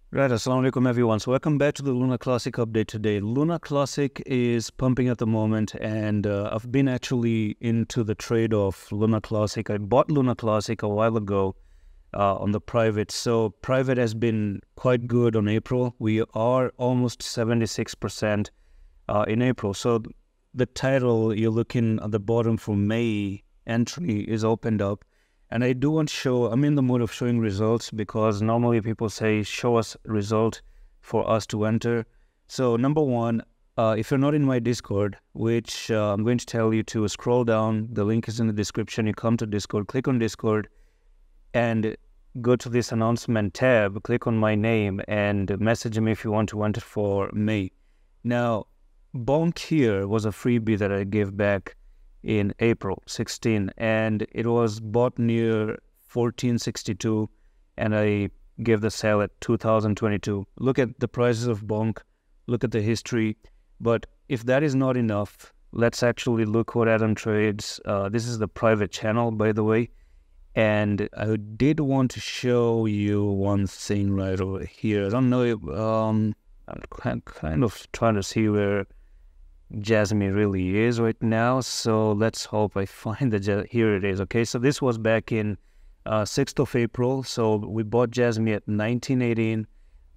Right, assalamu alaikum everyone. So welcome back to the Luna Classic update today. Luna Classic is pumping at the moment, and I've been actually into the trade of Luna Classic. I bought Luna Classic a while ago on the private. So private has been quite good on April. We are almost 76% in April. So the title you're looking at the bottom for May entry is opened up. And I do want to show, I'm in the mood of showing results because normally people say, show us result for us to enter. So number one, if you're not in my Discord, which I'm going to tell you to scroll down, the link is in the description. You come to Discord, click on Discord and go to this announcement tab, click on my name and message me if you want to enter for May. Now, Bonk here was a freebie that I gave back in April 16, and it was bought near 1462, and I gave the sale at 2022. Look at the prices of Bonk, look at the history. But if that is not enough, let's actually look what Adam trades. This is the private channel, by the way, and I did want to show you one thing right over here. I don't know if, I'm kind of trying to see where Jasmine really is right now, so let's hope I find the here it is. Okay, so this was back in 6th of April. So we bought Jasmine at 1918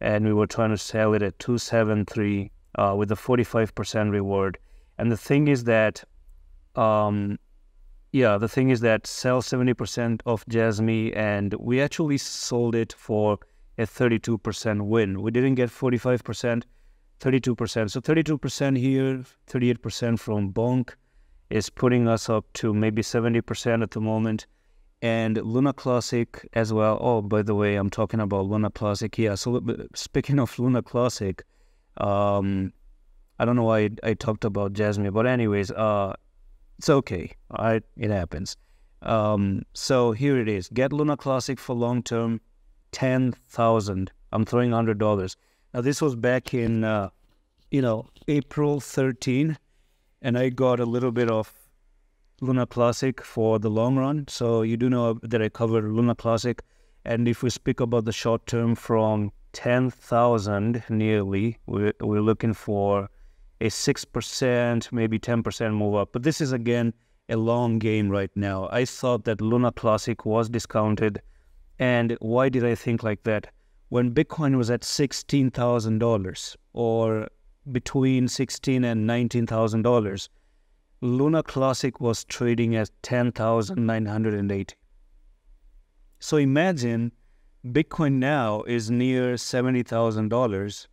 and we were trying to sell it at 273 with a 45% reward. And the thing is that sell 70% of Jasmine, and we actually sold it for a 32% win. We didn't get 45%. 32%. So 32% here, 38% from Bonk is putting us up to maybe 70% at the moment. And Luna Classic as well. Oh, by the way, I'm talking about Luna Classic. Yeah, so speaking of Luna Classic, I don't know why I talked about Jasmine, but anyways, it's okay. All right, it happens. So here it is. Get Luna Classic for long term, 10,000. I'm throwing $100. Now, this was back in, April 13, and I got a little bit of Luna Classic for the long run. So you do know that I covered Luna Classic. And if we speak about the short term from 10,000 nearly, we're looking for a 6%, maybe 10% move up. But this is, again, a long game right now. I thought that Luna Classic was discounted. And why did I think like that? When Bitcoin was at $16,000 or between $16,000 and $19,000, Luna Classic was trading at $10,980. So imagine Bitcoin now is near $70,000,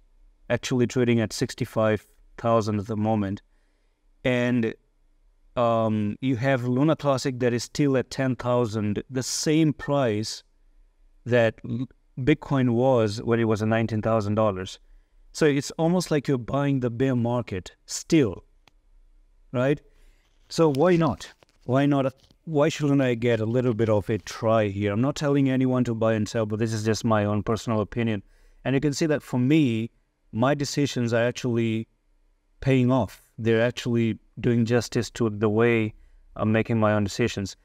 actually trading at $65,000 at the moment. And you have Luna Classic that is still at $10,000, the same price that Bitcoin was when it was at $19,000. So it's almost like you're buying the bear market still, right? So why not? Why not? Why shouldn't I get a little bit of a try here? I'm not telling anyone to buy and sell, but this is just my own personal opinion. And you can see that for me, my decisions are actually paying off. They're actually doing justice to the way I'm making my own decisions.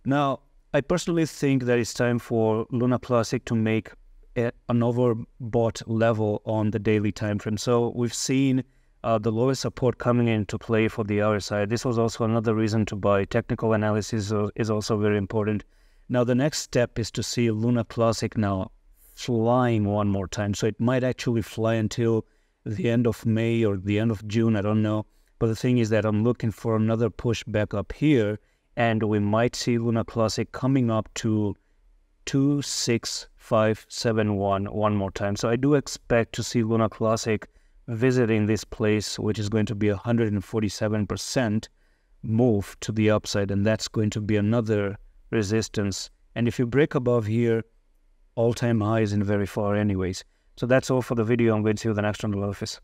Now, I personally think that it's time for Luna Classic to make an overbought level on the daily time frame. So we've seen the lowest support coming into play for the RSI. This was also another reason to buy. Technical analysis is also very important. Now the next step is to see Luna Classic now flying one more time. So it might actually fly until the end of May or the end of June, I don't know. But the thing is that I'm looking for another push back up here, and we might see Luna Classic coming up to 26571 one more time. So I do expect to see Luna Classic visiting this place, which is going to be 147% move to the upside, and that's going to be another resistance. And if you break above here, all-time high isn't very far anyways. So that's all for the video. I'm going to see you in the next one. Allah Hafiz.